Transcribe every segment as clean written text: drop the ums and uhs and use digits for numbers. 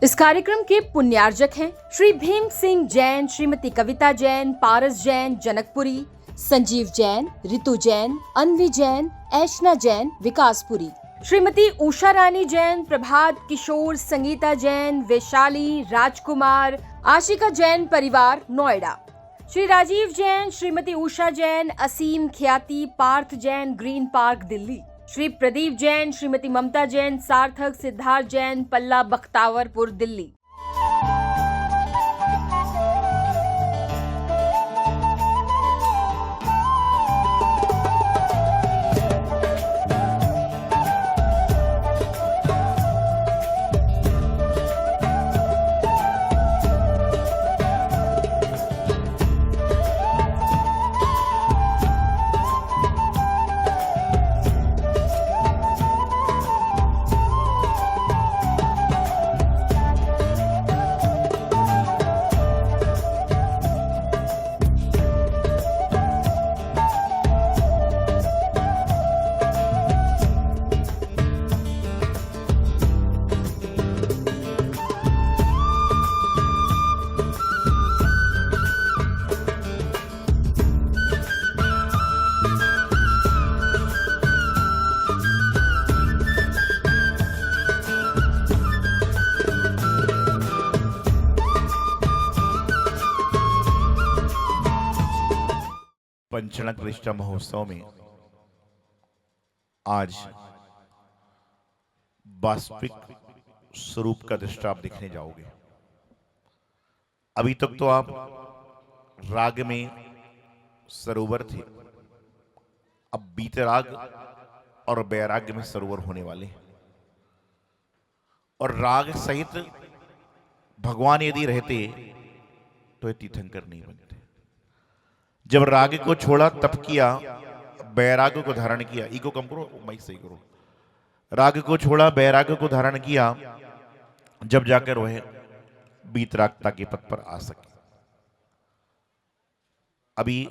इस कार्यक्रम के पुण्यार्जक हैं श्री भीम सिंह जैन, श्रीमती कविता जैन, पारस जैन, जनकपुरी, संजीव जैन, रितु जैन, अन्वी जैन, ऐशना जैन, विकासपुरी, श्रीमती उषा रानी जैन, प्रभात किशोर, संगीता जैन, वैशाली, राजकुमार, आशिका जैन परिवार, नोएडा, श्री राजीव जैन, श्रीमती उषा जैन, असीम, ख्याति, पार्थ जैन, ग्रीन पार्क, दिल्ली, श्री प्रदीप जैन, श्रीमती ममता जैन, सार्थक, सिद्धार्थ जैन, पल्ला, बख्तावरपुर, दिल्ली। पंचणक प्रतिष्ठा महोत्सव में आज वास्तविक स्वरूप का दृष्टा आप देखने जाओगे। अभी तक तो आप राग में सरोवर थे, अब बीतराग और बैराग में सरोवर होने वाले हैं। और राग सहित भगवान यदि रहते तो ये तीर्थंकर नहीं बनते। जब राग को छोड़ा तप किया, बैराग को धारण किया, ईगो कम करो, माइक सही करो। राग को छोड़ा, बैराग को धारण किया, जब जाकर वह बीतरागता के पद पर आ सके। अभी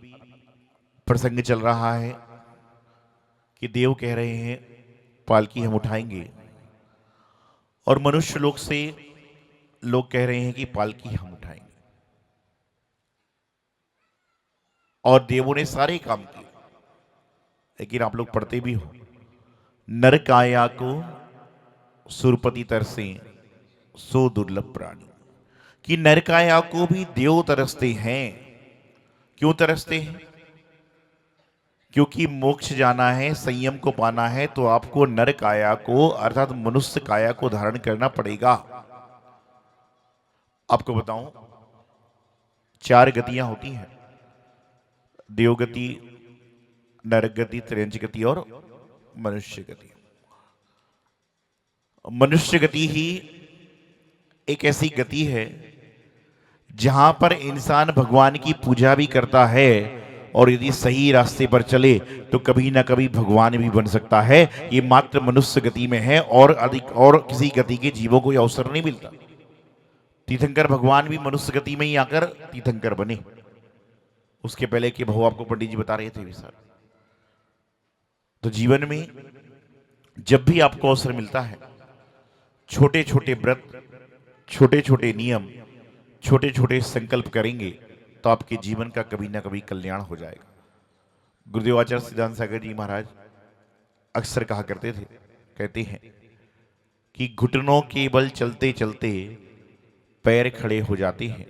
प्रसंग चल रहा है कि देव कह रहे हैं पालकी हम उठाएंगे, और मनुष्य लोक से लोग कह रहे हैं कि पालकी हम उठाएंगे। और देवों ने सारे काम किए, लेकिन आप लोग पढ़ते भी हो, नर काया को सुरपति तरसे सो दुर्लभ प्राणी, कि नर काया को भी देव तरसते हैं। क्यों तरसते हैं? क्योंकि मोक्ष जाना है, संयम को पाना है, तो आपको नर काया को अर्थात मनुष्य काया को धारण करना पड़ेगा। आपको बताऊं, 4 गतियां होती हैं, देवगति, नरक गति, त्रियंच गति और मनुष्य गति। मनुष्य गति ही एक ऐसी गति है जहां पर इंसान भगवान की पूजा भी करता है, और यदि सही रास्ते पर चले तो कभी ना कभी भगवान भी बन सकता है। ये मात्र मनुष्य गति में है, और अधिक और किसी गति के जीवों को यह अवसर नहीं मिलता। तीर्थंकर भगवान भी मनुष्य गति में ही आकर तीर्थंकर बने। उसके पहले के भाव आपको पंडित जी बता रहे थे विशाल। तो जीवन में जब भी आपको अवसर मिलता है, छोटे छोटे व्रत, छोटे छोटे नियम, छोटे छोटे संकल्प करेंगे तो आपके जीवन का कभी ना कभी कल्याण हो जाएगा। गुरुदेव आचार्य सिद्धांत सागर जी महाराज अक्सर कहा करते थे, कहते हैं कि घुटनों के बल चलते चलते पैर खड़े हो जाते हैं,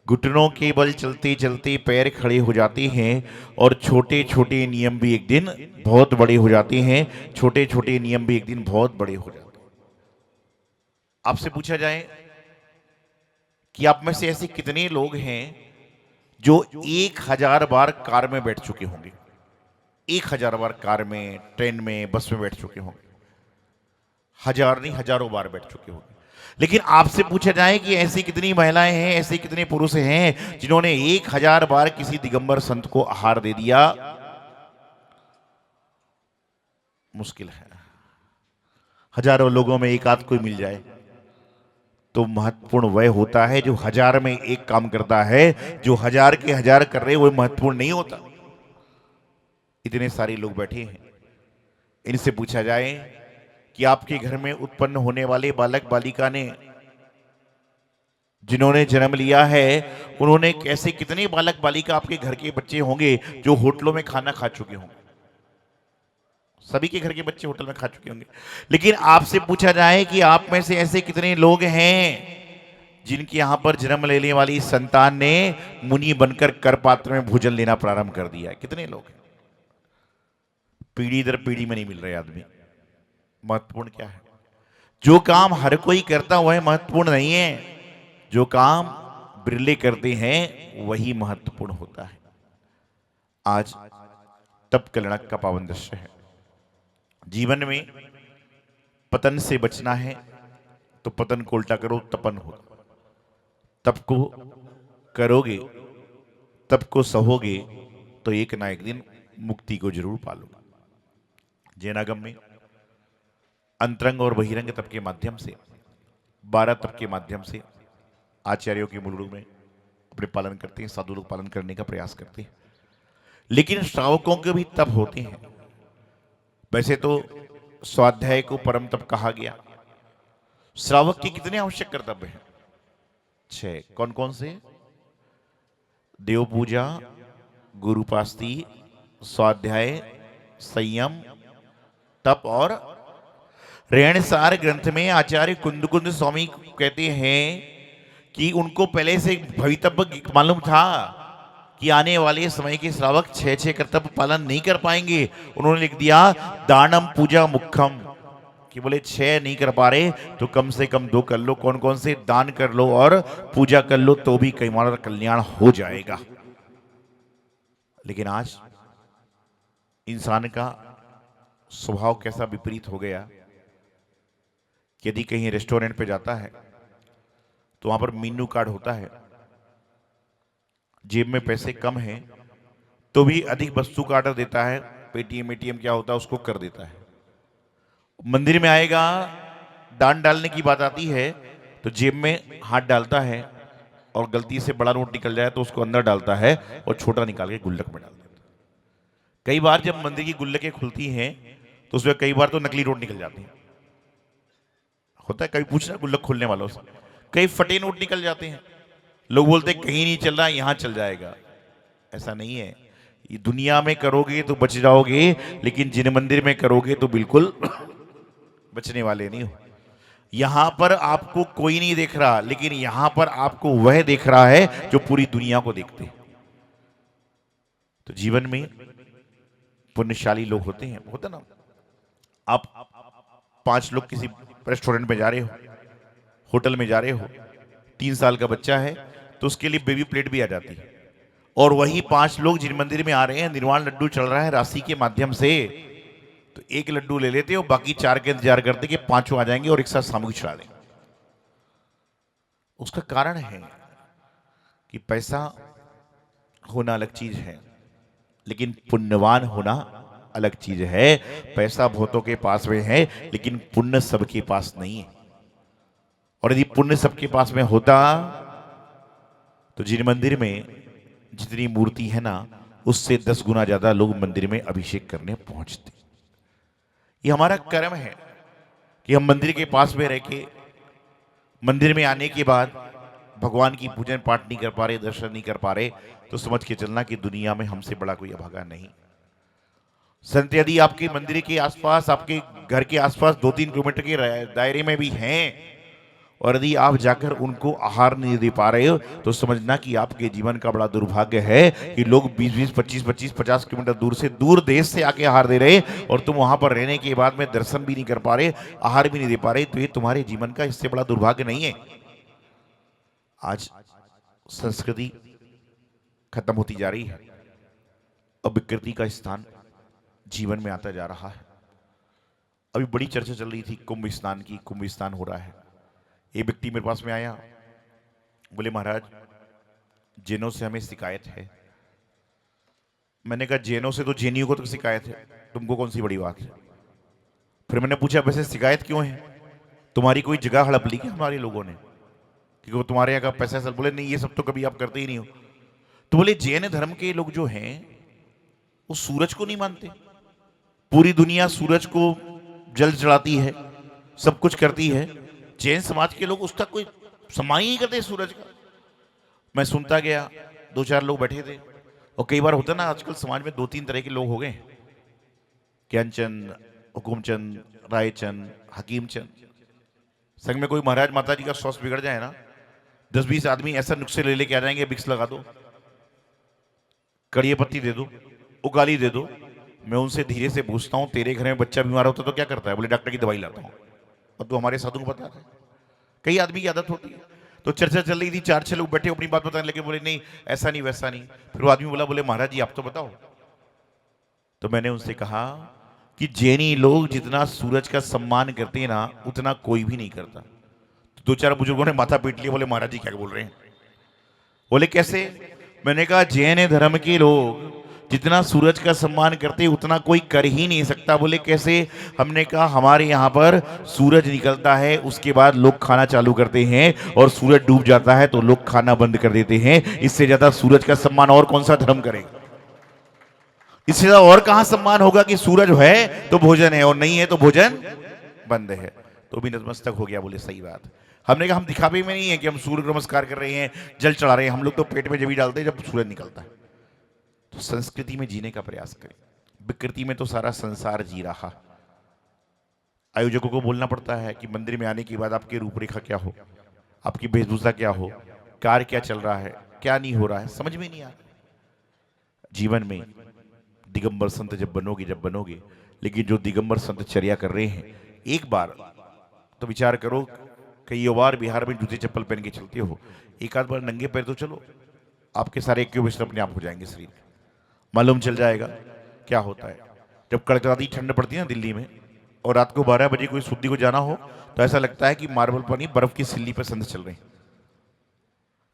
घुटनों के बल चलते चलते पैर खड़े हो जाते हैं, और छोटे छोटे नियम भी एक दिन बहुत बड़े हो जाते हैं, छोटे छोटे नियम भी एक दिन बहुत बड़े हो जाते हैं। आपसे पूछा जाए कि आप में से ऐसे कितने लोग हैं जो 1000 बार कार में बैठ चुके होंगे? 1000 बार कार में, ट्रेन में, बस में बैठ चुके होंगे। 1000 नहीं, हजारों बार बैठ चुके होंगे। लेकिन आपसे पूछा जाए कि ऐसी कितनी महिलाएं हैं, ऐसे कितने पुरुष हैं जिन्होंने 1000 बार किसी दिगंबर संत को आहार दे दिया? मुश्किल है। हजारों लोगों में एक आध कोई मिल जाए तो महत्वपूर्ण वह होता है जो 1000 में एक काम करता है। जो 1000 के 1000 कर रहे वो महत्वपूर्ण नहीं होता। इतने सारे लोग बैठे हैं, इनसे पूछा जाए कि आपके घर में उत्पन्न होने वाले बालक बालिका ने जिन्होंने जन्म लिया है उन्होंने कैसे कितने बालक बालिका आपके घर के बच्चे होंगे जो होटलों में खाना खा चुके होंगे। सभी के घर के बच्चे होटल में खा चुके होंगे। लेकिन आपसे पूछा जाए कि आप में से ऐसे कितने लोग हैं जिनके यहां पर जन्म लेने वाली संतान ने मुनि बनकर कर पात्र में भोजन लेना प्रारंभ कर दिया है? कितने लोग हैं? पीढ़ी दर पीढ़ी में नहीं मिल रहे आदमी। महत्वपूर्ण क्या है? जो काम हर कोई करता वह महत्वपूर्ण नहीं है, जो काम बिरले करते हैं वही महत्वपूर्ण होता है। आज तप कलणक का पावन दृश्य है। जीवन में पतन से बचना है तो पतन को उल्टा करो, तपन होगा। तप को करोगे, तप को सहोगे तो एक ना एक दिन मुक्ति को जरूर पालोगे। जैनागम में अंतरंग और बहिरंग तप के माध्यम से 12 तप के माध्यम से आचार्यों के मूल रूप में अपने पालन करते हैं, साधु लोग पालन करने का प्रयास करते हैं। लेकिन श्रावकों के भी तप होते हैं। वैसे तो स्वाध्याय को परम तप कहा गया। श्रावक के कितने आवश्यक कर्तव्य हैं? 6। कौन कौन से? देव पूजा, गुरुपास्ती, स्वाध्याय, संयम, तप और रेणसार ग्रंथ में आचार्य कुंद स्वामी कहते हैं कि उनको पहले से भवितव्य मालूम था कि आने वाले समय के श्रावक 6 कर्तव्य पालन नहीं कर पाएंगे। उन्होंने लिख दिया दानम पूजा मुख्यम, कि बोले 6 नहीं कर पा रहे तो कम से कम 2 कर लो। कौन कौन से? दान कर लो और पूजा कर लो, तो भी कई मारा कल्याण हो जाएगा। लेकिन आज इंसान का स्वभाव कैसा विपरीत हो गया कि यदि कहीं रेस्टोरेंट पे जाता है तो वहां पर मेन्यू कार्ड होता है, जेब में पैसे कम हैं तो भी अधिक वस्तु का ऑर्डर देता है। पेटीएम एटीएम क्या होता है उसको कर देता है। मंदिर में आएगा, दान डालने की बात आती है तो जेब में हाथ डालता है और गलती से बड़ा नोट निकल जाए तो उसको अंदर डालता है और छोटा निकाल के गुल्लक में डाल देता है। कई बार जब मंदिर की गुल्लकें खुलती हैं तो उसमें कई बार तो नकली नोट निकल जाते हैं। होता है, कभी पूछना गुल्लक खोलने वालों से, कई फटे नोट निकल जाते हैं। लोग बोलते हैं कहीं नहीं चल रहा, यहां चल जाएगा। ऐसा नहीं है। ये दुनिया में करोगे तो बच जाओगे, लेकिन जिन मंदिर में करोगे तो बिल्कुल बचने वाले नहीं हो। यहां पर आपको कोई नहीं देख रहा, लेकिन यहां पर आपको वह देख रहा है जो पूरी दुनिया को देखते हैं। तो जीवन में पुण्यशाली लोग होते हैं। होता ना, आप 5 लोग किसी रेस्टोरेंट में जा रहे हो, होटल में जा रहे हो, 3 साल का बच्चा है तो उसके लिए बेबी प्लेट भी आ जाती है। और वही 5 लोग जिन मंदिर में आ रहे हैं, निर्वाण लड्डू चल रहा है राशि के माध्यम से, तो 1 लड्डू ले लेते हो, बाकी 4 के इंतजार करते कि 5 आ जाएंगे और एक साथ सामूहिक चढ़ा देंगे। उसका कारण है कि पैसा होना अलग चीज है, लेकिन पुण्यवान होना अलग चीज है। पैसा बहुतों के पास में है, लेकिन पुण्य सबके पास नहीं है। और यदि पुण्य सबके पास में होता तो जिन मंदिर में जितनी मूर्ति है ना, उससे 10 गुना ज्यादा लोग मंदिर में अभिषेक करने पहुंचते। ये हमारा कर्म है कि हम मंदिर के पास में रह के, मंदिर में आने के बाद भगवान की पूजन पाठ नहीं कर पा रहे, दर्शन नहीं कर पा रहे, तो समझ के चलना कि दुनिया में हमसे बड़ा कोई अभागा नहीं। संत यदि आपके मंदिर के आसपास, आपके घर के आसपास 2-3 किलोमीटर के दायरे में भी हैं, और यदि आप जाकर उनको आहार नहीं दे पा रहे हो, तो समझना कि आपके जीवन का बड़ा दुर्भाग्य है कि लोग 20-20, 25-25, 50 किलोमीटर दूर से, दूर देश से आके आहार दे रहे, और तुम वहां पर रहने के बाद में दर्शन भी नहीं कर पा रहे, आहार भी नहीं दे पा रहे। तो ये तुम्हारे जीवन का इससे बड़ा दुर्भाग्य नहीं है। आज संस्कृति खत्म होती जा रही है और विकृति का स्थान जीवन में आता जा रहा है। अभी बड़ी चर्चा चल रही थी कुंभ स्नान की। कुंभ स्नान हो रहा है। एक व्यक्ति मेरे पास में आया, बोले महाराज जैनों से हमें शिकायत है। मैंने कहा जैनों से तो जैनियों को तो शिकायत है, तुमको कौन सी बड़ी बात है। फिर मैंने पूछा वैसे शिकायत क्यों है, तुम्हारी कोई जगह हड़प ली क्या हमारे लोगों ने, क्योंकि वो तुम्हारे यहाँ का पैसा सब। बोले नहीं, ये सब तो कभी आप करते ही नहीं हो। तो बोले जैन धर्म के लोग जो हैं वो सूरज को नहीं मानते। पूरी दुनिया सूरज को जल चढ़ाती है, सब कुछ करती है। जैन समाज के लोग उसका कोई सम्मान ही नहीं करते सूरज का। मैं सुनता गया, दो चार लोग बैठे थे, और कई बार होता ना आजकल समाज में दो तीन तरह के लोग हो गए, ज्ञानचंद, हुकुमचंद, रायचंद, हकीमचंद। संग में कोई महाराज माता जी का स्वास्थ्य बिगड़ जाए ना, 10-20 आदमी ऐसा नुस्खे ले लेके आ जाएंगे, विक्स लगा दो, कड़िए पत्ती दे दो, उगाली दे दो। मैं उनसे धीरे से पूछता हूँ, तेरे घर में बच्चा बीमार होता तो क्या करता है? बोले डॉक्टर की दवाई लाता हूँ। और तो हमारे साधु को पता है, कई आदमी की आदत होती है। तो चर्चा चल रही थी, 4-6 लोग बैठे अपनी बात बताने लगे, बोले नहीं ऐसा नहीं वैसा नहीं। फिर वो आदमी बोला, बोले महाराज जी आप तो बताओ। तो मैंने उनसे कहा कि जैनी लोग जितना सूरज का सम्मान करते हैं ना, उतना कोई भी नहीं करता। तो 2-4 बुजुर्गों ने माथा पीट लिया, बोले महाराज जी क्या बोल रहे हैं? बोले कैसे? मैंने कहा जैन धर्म के लोग जितना सूरज का सम्मान करते हैं उतना कोई कर ही नहीं सकता। बोले कैसे? हमने कहा हमारे यहाँ पर सूरज निकलता है, उसके बाद लोग खाना चालू करते हैं, और सूरज डूब जाता है तो लोग खाना बंद कर देते हैं। इससे ज्यादा सूरज का सम्मान और कौन सा धर्म करेगा? इससे ज्यादा और कहां सम्मान होगा कि सूरज है तो भोजन है, और नहीं है तो भोजन बंद है। तो भी नतमस्तक हो गया, बोले सही बात। हमने कहा हम दिखावे में नहीं है कि हम सूर्य नमस्कार कर रहे हैं, जल चढ़ा रहे हैं, हम लोग तो पेट में जब ही डालते हैं जब सूरज निकलता है। तो संस्कृति में जीने का प्रयास करें, विकृति में तो सारा संसार जी रहा। आयोजकों को बोलना पड़ता है कि मंदिर में आने के बाद आपकी रूपरेखा क्या हो, आपकी वेशभूषा क्या हो, कार्य क्या चल रहा है, क्या नहीं हो रहा है, समझ में नहीं आ रहा। जीवन में दिगंबर संत जब बनोगे, लेकिन जो दिगंबर संत चर्या कर रहे हैं, एक बार तो विचार करो, कई बार बिहार में जूते चप्पल पहन के चलते हो, एक आध बार नंगे पैर तो चलो, आपके सारे क्यूबिस्ट अपने आप हो जाएंगे शरीर, मालूम चल जाएगा क्या होता है। जब कड़कड़ाती ठंड पड़ती है ना दिल्ली में, और रात को 12 बजे कोई शुद्धि को जाना हो, तो ऐसा लगता है कि मार्बल पानी बर्फ की सिल्ली पर संत चल रहे हैं।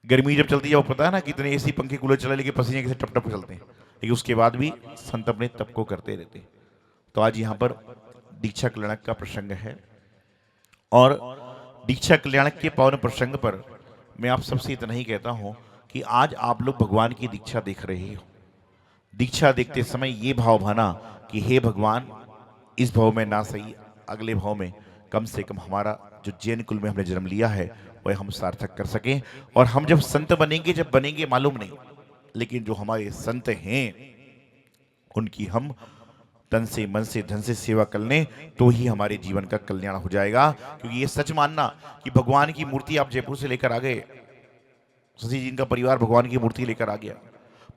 गर्मी जब चलती है वो पता है ना कितने एसी पंखे कूलर चला, लेकिन पसीने कैसे टप टप चलते हैं, लेकिन उसके बाद भी संत अपने तप को करते रहते हैं। तो आज यहाँ पर दीक्षा कल्याणक का प्रसंग है, और दीक्षा कल्याणक के पावन प्रसंग पर मैं आप सबसे इतना ही कहता हूँ कि आज आप लोग भगवान की दीक्षा देख रहे हो। दीक्षा देखते समय ये भाव भाना कि हे भगवान, इस भाव में ना सही, अगले भाव में कम से कम हमारा जो जैन कुल में हमने जन्म लिया है वह हम सार्थक कर सकें। और हम जब संत बनेंगे, जब बनेंगे मालूम नहीं, लेकिन जो हमारे संत हैं उनकी हम तन से, मन से, धन से सेवा कर लें तो ही हमारे जीवन का कल्याण हो जाएगा। क्योंकि ये सच मानना कि भगवान की मूर्ति आप जयपुर से लेकर आ गए, शशि जी का परिवार भगवान की मूर्ति लेकर आ गया,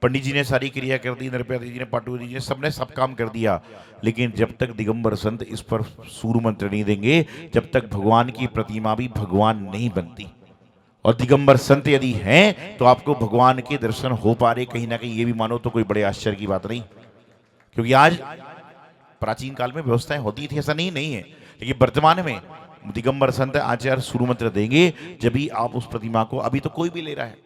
पंडित जी ने सारी क्रिया कर दी, नरपति जी ने, पाटू जी ने, सबने सब काम कर दिया, लेकिन जब तक दिगंबर संत इस पर सूर मंत्र नहीं देंगे, जब तक भगवान की प्रतिमा भी भगवान नहीं बनती। और दिगंबर संत यदि हैं तो आपको भगवान के दर्शन हो पा रहे, कहीं ना कहीं ये भी मानो तो कोई बड़े आश्चर्य की बात नहीं। क्योंकि आज प्राचीन काल में व्यवस्थाएं होती थी, ऐसा नहीं है, लेकिन वर्तमान में दिगंबर संत आचार्य सूर मंत्र देंगे जब भी आप उस प्रतिमा को, अभी तो कोई भी ले रहा है।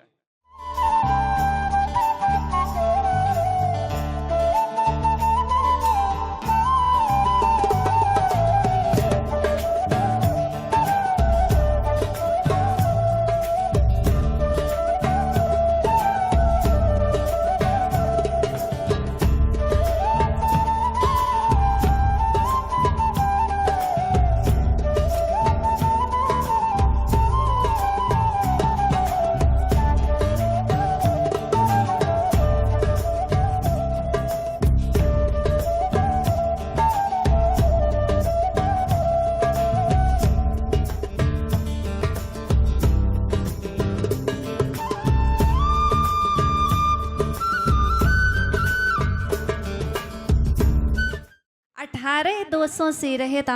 दोषों से रहता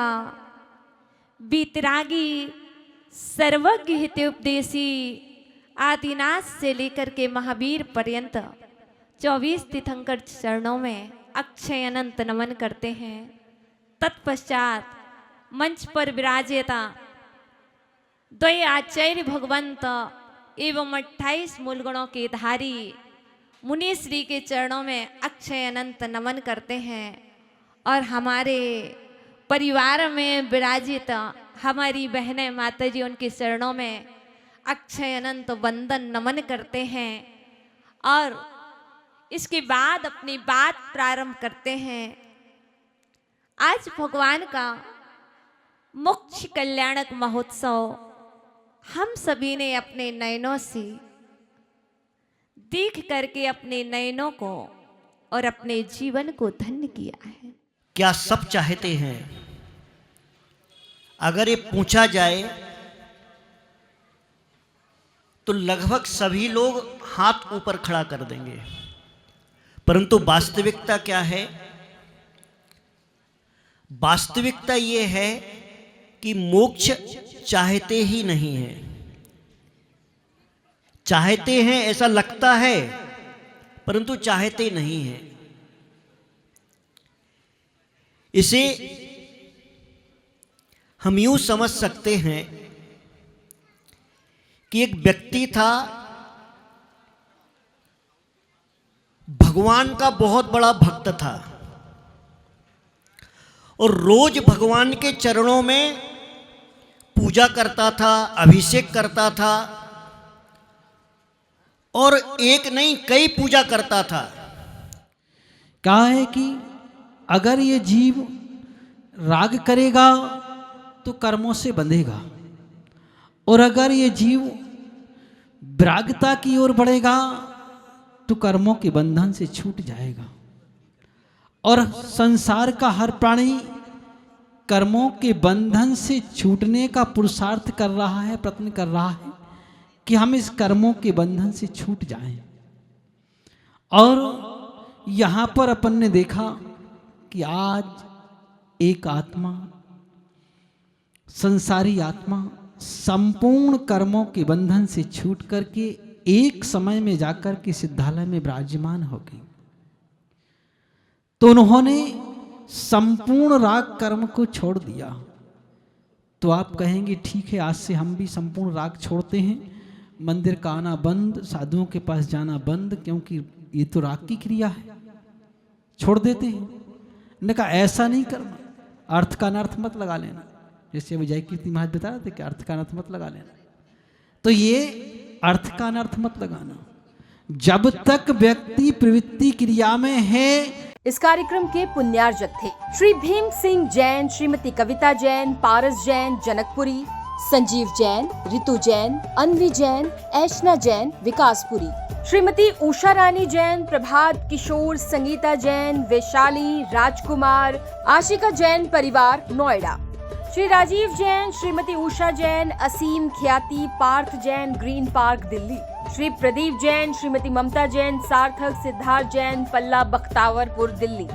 बीतरागी सर्वज्ञ हितोपदेशी आदिनाथ से लेकर के महावीर पर्यंत 24 तीर्थंकर चरणों में अक्षय अनंत नमन करते हैं। तत्पश्चात मंच पर विराजेता द्वय आचार्य भगवंत एवं 28 मूलगुणों के धारी मुनि श्री के चरणों में अक्षय अनंत नमन करते हैं। और हमारे परिवार में विराजित हमारी बहनें माता जी उनके चरणों में अक्षय अनंत वंदन नमन करते हैं। और इसके बाद अपनी बात प्रारंभ करते हैं। आज भगवान का मोक्ष कल्याणक महोत्सव हम सभी ने अपने नयनों से देख करके अपने नयनों को और अपने जीवन को धन्य किया है। क्या सब चाहते हैं? अगर ये पूछा जाए तो लगभग सभी लोग हाथ ऊपर खड़ा कर देंगे, परंतु वास्तविकता क्या है? वास्तविकता ये है कि मोक्ष चाहते ही नहीं है। चाहते हैं ऐसा लगता है, परंतु चाहते नहीं है। इसे हम यूं समझ सकते हैं कि एक व्यक्ति था, भगवान का बहुत बड़ा भक्त था और रोज भगवान के चरणों में पूजा करता था, अभिषेक करता था और एक नहीं कई पूजा करता था। कहा है कि अगर ये जीव राग करेगा तो कर्मों से बंधेगा, और अगर ये जीव विरागता की ओर बढ़ेगा तो कर्मों के बंधन से छूट जाएगा। और संसार का हर प्राणी कर्मों के बंधन से छूटने का पुरुषार्थ कर रहा है, प्रयत्न कर रहा है कि हम इस कर्मों के बंधन से छूट जाएं। और यहाँ पर अपन ने देखा कि आज एक आत्मा, संसारी आत्मा, संपूर्ण कर्मों के बंधन से छूट करके एक समय में जाकर के सिद्धालय में विराजमान हो गई। तो उन्होंने संपूर्ण राग कर्म को छोड़ दिया। तो आप कहेंगे ठीक है, आज से हम भी संपूर्ण राग छोड़ते हैं, मंदिर का आना बंद, साधुओं के पास जाना बंद, क्योंकि ये तो राग की क्रिया है, छोड़ देते हैं। ने कहा ऐसा नहीं करना, अर्थ का अनर्थ मत लगा लेना। जैसे विजय कीर्ति महाराज बता रहे थे कि अर्थ का अनर्थ मत लगा लेना, तो ये अर्थ का अनर्थ मत लगाना। जब तक व्यक्ति प्रवृत्ति क्रिया में है। इस कार्यक्रम के पुण्यार्जक थे श्री भीम सिंह जैन, श्रीमती कविता जैन, पारस जैन जनकपुरी, संजीव जैन, रितु जैन, अन्वी जैन, ऐशना जैन विकासपुरी, श्रीमती उषा रानी जैन, प्रभात किशोर, संगीता जैन, वैशाली, राजकुमार, आशिका जैन परिवार नोएडा, श्री राजीव जैन, श्रीमती उषा जैन, असीम ख्याति, पार्थ जैन, ग्रीन पार्क दिल्ली, श्री प्रदीप जैन, श्रीमती ममता जैन, सार्थक, सिद्धार्थ जैन, पल्ला बख्तावरपुर दिल्ली।